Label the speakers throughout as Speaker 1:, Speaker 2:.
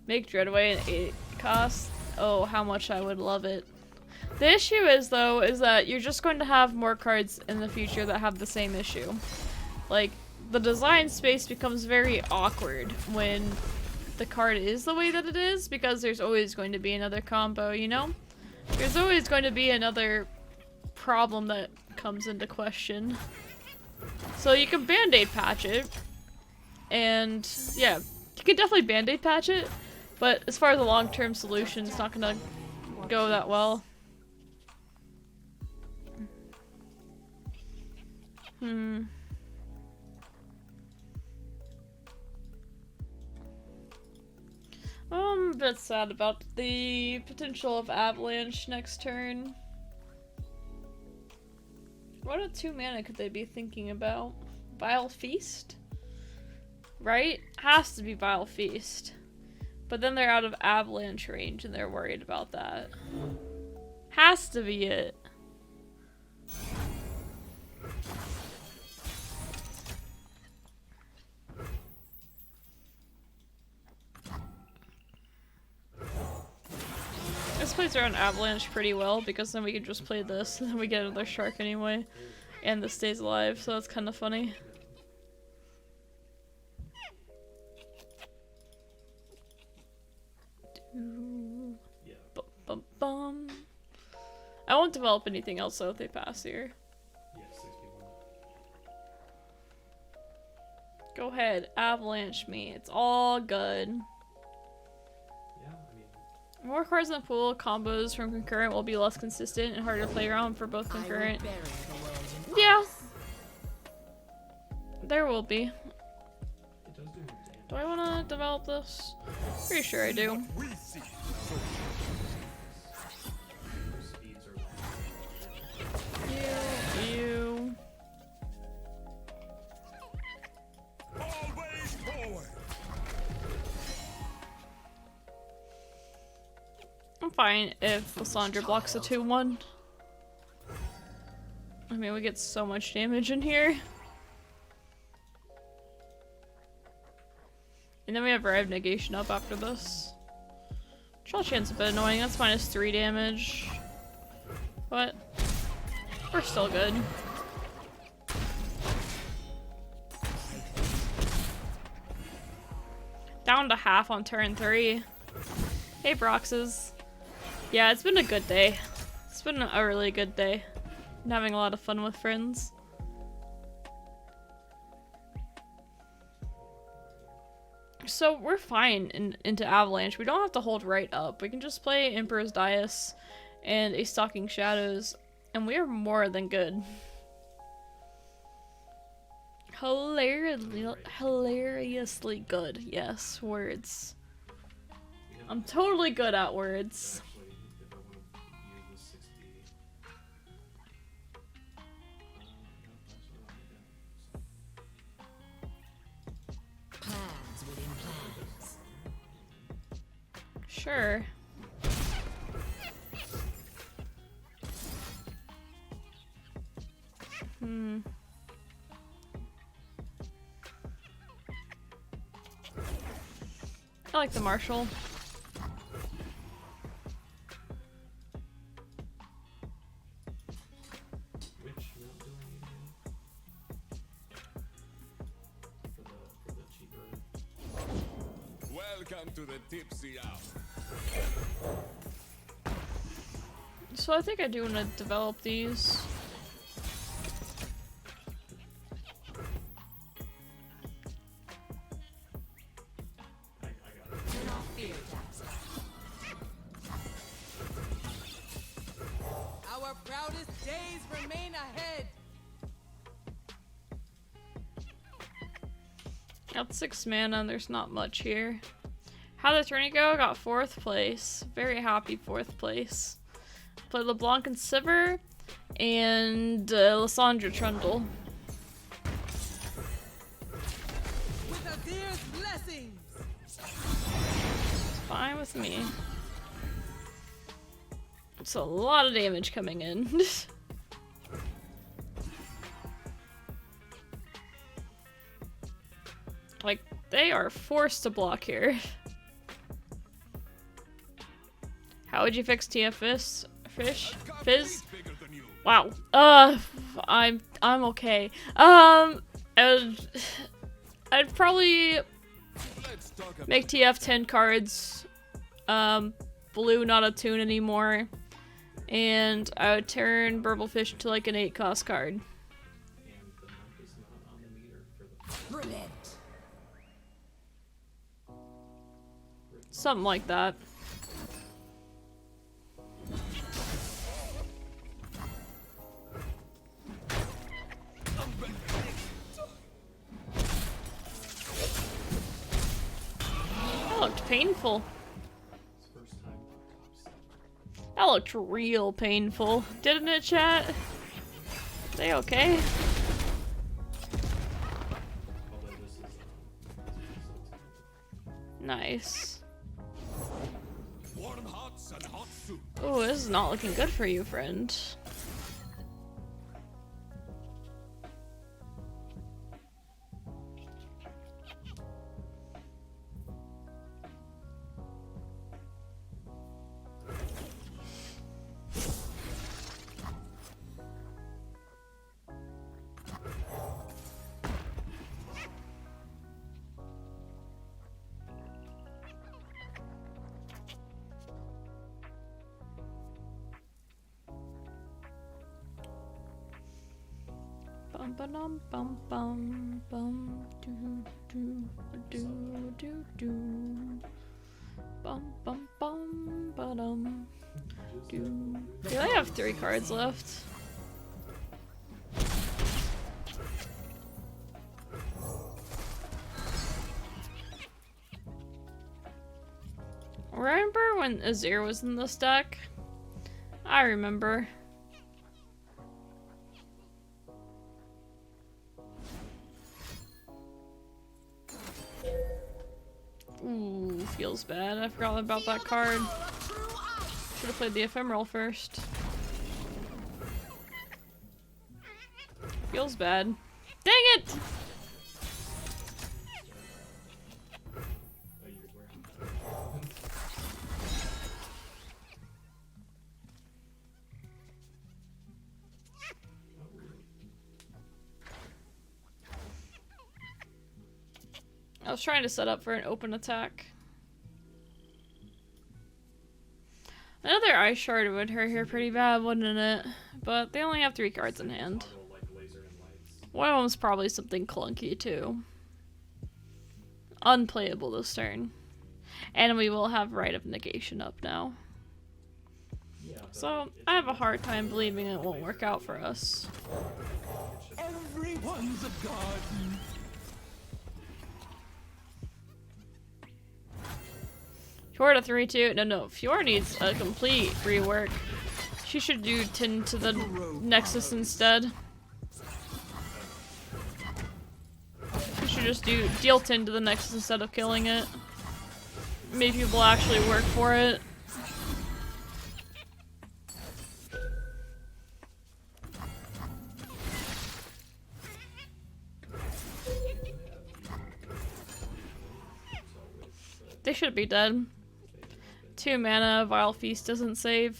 Speaker 1: Make Dreadway an 8 cost. Oh, how much I would love it. The issue is, though, is that you're just going to have more cards in the future that have the same issue. Like, the design space becomes very awkward when the card is the way that it is, because there's always going to be another combo, you know? There's always going to be another problem that comes into question. So you can band-aid patch it, and yeah, you can definitely band-aid patch it, but as far as a long-term solution, it's not gonna go that well. I'm a bit sad about the potential of Avalanche next turn. What a 2 mana could they be thinking about? Vile Feast? Right? Has to be Vile Feast. But then they're out of Avalanche range and they're worried about that. Has to be it. This plays around Avalanche pretty well because then we can just play this and then we get another shark anyway. And this stays alive, so that's kind of funny. Bum, bum, bum. I won't develop anything else though if they pass here. Go ahead, Avalanche me. It's all good. More cards in the pool, combos from concurrent will be less consistent and harder to play around for both concurrent. Yeah. There will be. Do I want to develop this? Pretty sure I do. You. I'm fine if Lysandra blocks a 2-1. I mean, we get so much damage in here. And then we have Rev Negation up after this. Troll Chant's a bit annoying. That's -3 damage. But we're still good. Down to half on turn 3. Hey, Broxes. Yeah, it's been a good day. It's been a really good day. I'm having a lot of fun with friends. So we're fine into Avalanche. We don't have to hold right up. We can just play Emperor's Dais and a Stalking Shadows, and we are more than good. Hilariously good. Yes, words. I'm totally good at words. Sure. I like the Marshal.
Speaker 2: Welcome to the tipsy hour.
Speaker 1: So I think I do want to develop these.
Speaker 3: Our proudest days remain ahead.
Speaker 1: Got 6 mana and there's not much here. How'd the tourney go? Got 4th place. Very happy 4th place. Played LeBlanc and Sivir and Lysandra Trundle.
Speaker 3: With Azir's blessings.
Speaker 1: Fine with me. It's a lot of damage coming in. Like, they are forced to block here. How would you fix TF Fizz?
Speaker 2: Bigger than you.
Speaker 1: Wow. I'm okay. I'd probably
Speaker 2: Let's talk about
Speaker 1: make TF 10 cards. Blue not a tune anymore. And I would turn Burblefish into like an 8-cost card.
Speaker 3: Brilliant.
Speaker 1: Something like that. That looked painful. That looked real painful. Didn't it, chat? They okay? Nice.
Speaker 2: warm hots and hot soup.
Speaker 1: Oh, this is not looking good for you, friend. Bum bum bum bum bum do do do do do bum bum bum ba-dum do. Do I have 3 cards left? Remember when Azir was in this deck? I remember. Ooh, feels bad. I forgot about that card. Should have played the Ephemeral first. Feels bad. Dang it! I was trying to set up for an open attack. Another Ice Shard would hurt here pretty bad, wouldn't it? But they only have 3 cards in hand. One of them's probably something clunky too. Unplayable this turn. And we will have Rite of Negation up now. So I have a hard time believing it won't work out for us.
Speaker 2: Everyone's a garden.
Speaker 1: Fiora to 3-2. No. Fiora needs a complete rework. She should do 10 to the Nexus instead. She should just deal 10 to the Nexus instead of killing it. Make people actually work for it. They should be dead. 2 mana, Vile Feast doesn't save.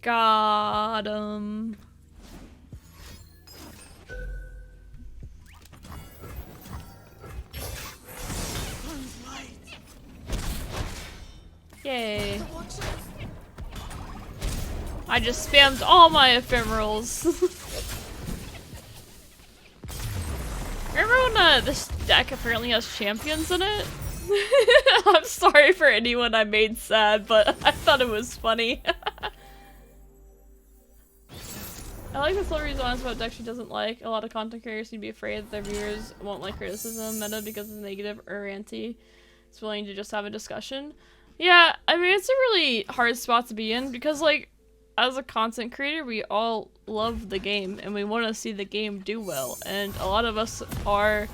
Speaker 1: Got him. Yay. I just spammed all my ephemerals. Remember when this deck apparently has champions in it? I'm sorry for anyone I made sad, but I thought it was funny. I like that Silverfuse is honest about deck she doesn't like. A lot of content creators seem to be afraid that their viewers won't like criticism meta because it's negative or anti. It's willing to just have a discussion. Yeah, I mean, it's a really hard spot to be in because, like, as a content creator, we all love the game and we want to see the game do well. And a lot of us are,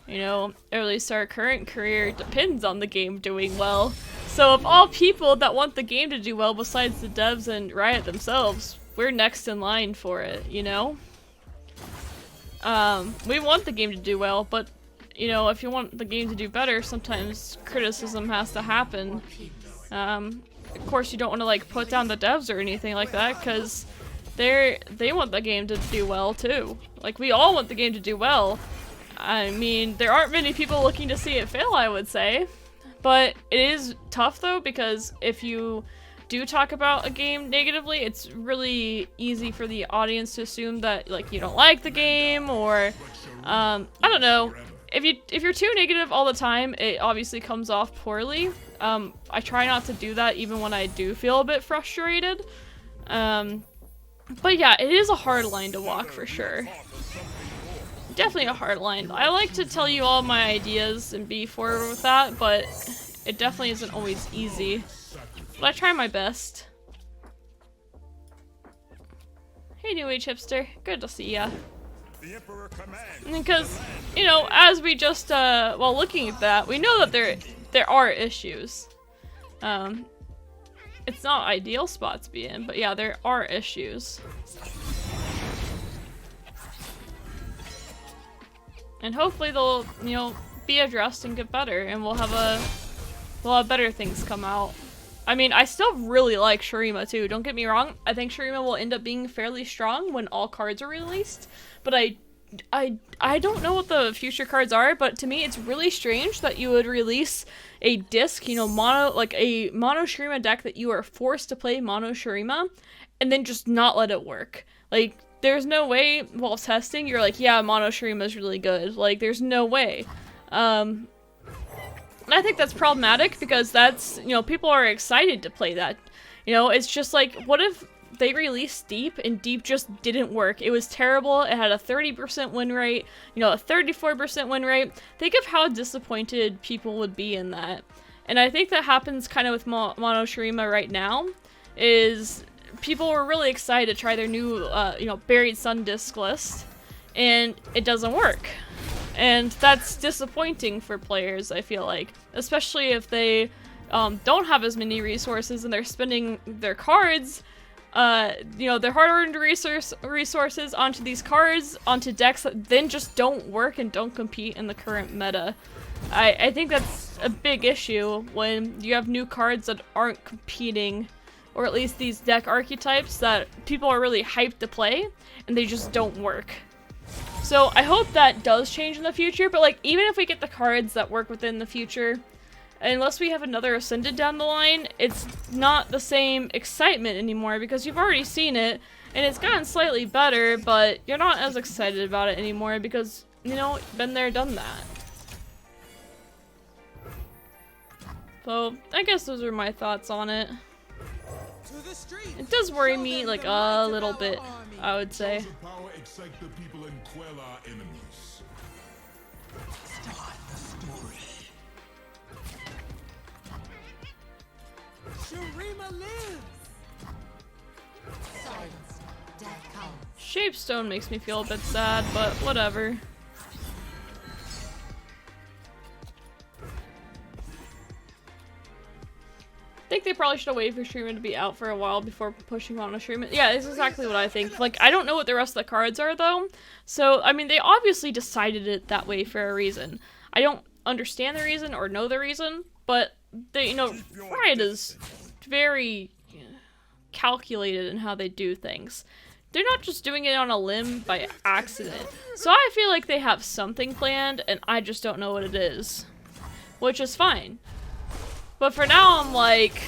Speaker 1: you know, or at least our current career depends on the game doing well. So of all people that want the game to do well besides the devs and Riot themselves, we're next in line for it, you know? We want the game to do well, but you know, if you want the game to do better, sometimes criticism has to happen. Of course, you don't want to like put down the devs or anything like that, because they want the game to do well too. Like, we all want the game to do well. I mean, there aren't many people looking to see it fail, I would say. But it is tough though, because if you do talk about a game negatively, it's really easy for the audience to assume that like you don't like the game, or I don't know. If you're too negative all the time, it obviously comes off poorly. I try not to do that even when I do feel a bit frustrated. But yeah, it is a hard line to walk for sure. Definitely a hard line. I like to tell you all my ideas and be forward with that, but it definitely isn't always easy. But I try my best. Hey, New Age Hipster. Good to see ya. Because, you know, as we just, while looking at that, we know that there are issues. It's not ideal spot to be in, but yeah, there are issues. And hopefully they'll, you know, be addressed and get better, and we'll have better things come out. I mean, I still really like Shurima too, don't get me wrong. I think Shurima will end up being fairly strong when all cards are released, but I don't know what the future cards are, but to me it's really strange that you would release a disc, you know, like a mono Shurima deck that you are forced to play mono Shurima, and then just not let it work. Like, there's no way while testing you're like, yeah, mono Shurima is really good. Like, there's no way. And I think that's problematic, because that's, you know, people are excited to play that. You know, it's just like, what if they released Deep and Deep just didn't work? It was terrible. It had a 30% win rate, you know, a 34% win rate. Think of how disappointed people would be in that. And I think that happens kind of with mono Shurima right now, is people were really excited to try their new, you know, Buried Sun disc list, and it doesn't work. And that's disappointing for players, I feel like. Especially if they don't have as many resources and they're spending their cards, you know, their hard-earned resources onto these cards, onto decks that then just don't work and don't compete in the current meta. I think that's a big issue when you have new cards that aren't competing, or at least these deck archetypes that people are really hyped to play, and they just don't work. So I hope that does change in the future, but like, even if we get the cards that work within the future, unless we have another Ascended down the line, it's not the same excitement anymore, because you've already seen it, and it's gotten slightly better, but you're not as excited about it anymore because, you know, been there, done that. So, I guess those are my thoughts on it. It does worry me, like, a little bit, I would say.
Speaker 3: Shurima lives.
Speaker 1: Shapestone makes me feel a bit sad, but whatever. I think they probably should have waited for Shurima to be out for a while before pushing on a Shurima. Yeah, it's exactly what I think. Like, I don't know what the rest of the cards are, though. So, I mean, they obviously decided it that way for a reason. I don't understand the reason or know the reason, but they, you know, Riot is very calculated in how they do things. They're not just doing it on a limb by accident. So I feel like they have something planned, and I just don't know what it is. Which is fine. But for now, I'm like,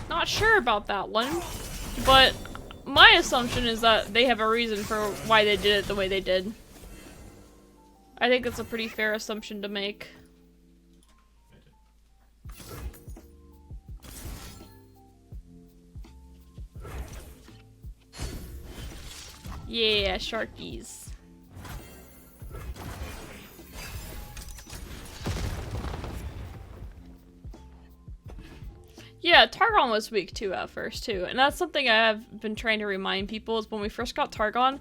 Speaker 1: not sure about that one. But my assumption is that they have a reason for why they did it the way they did. I think that's a pretty fair assumption to make. Yeah, sharkies. Yeah, Targon was weak too at first too, and that's something I have been trying to remind people is when we first got Targon,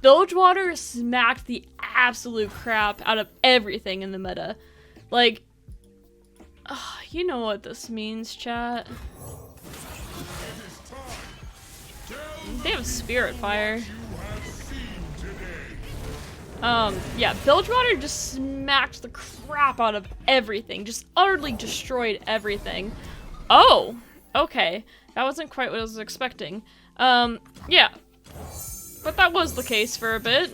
Speaker 1: Bilgewater smacked the absolute crap out of everything in the meta. Like, you know what this means, chat. They have Spirit Fire. Yeah, Bilgewater just smacked the crap out of everything. Just utterly destroyed everything. Oh! Okay. That wasn't quite what I was expecting. Yeah. But that was the case for a bit.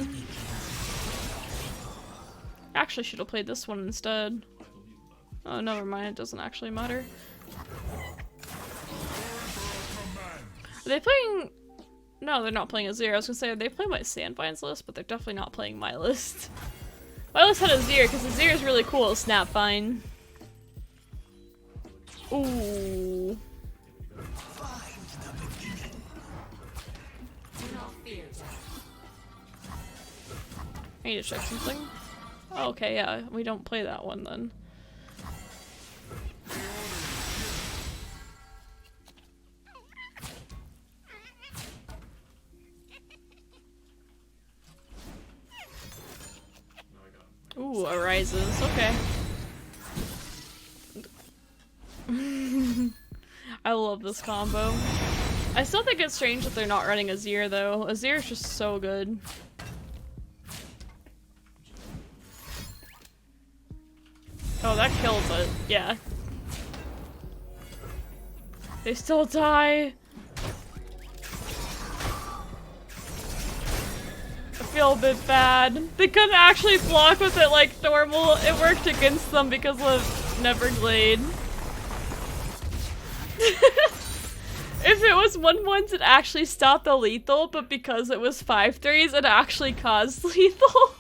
Speaker 1: Actually should have played this one instead. Oh, never mind. It doesn't actually matter. Are they playing... No, they're not playing Azir. I was gonna say, they play my Sandvines list, but they're definitely not playing my list. My list had Azir, because Azir is really cool as Snapvine. Ooh. I need to check something. Oh, okay, yeah, we don't play that one then. Ooh, arises. Okay. I love this combo. I still think it's strange that they're not running Azir though. Azir is just so good. Oh, that kills it. Yeah. They still die. I feel a bit bad. They couldn't actually block with it like normal. It worked against them because of Neverglade. If it was 1-1s, it actually stopped the lethal, but because it was 5-3s, it actually caused lethal.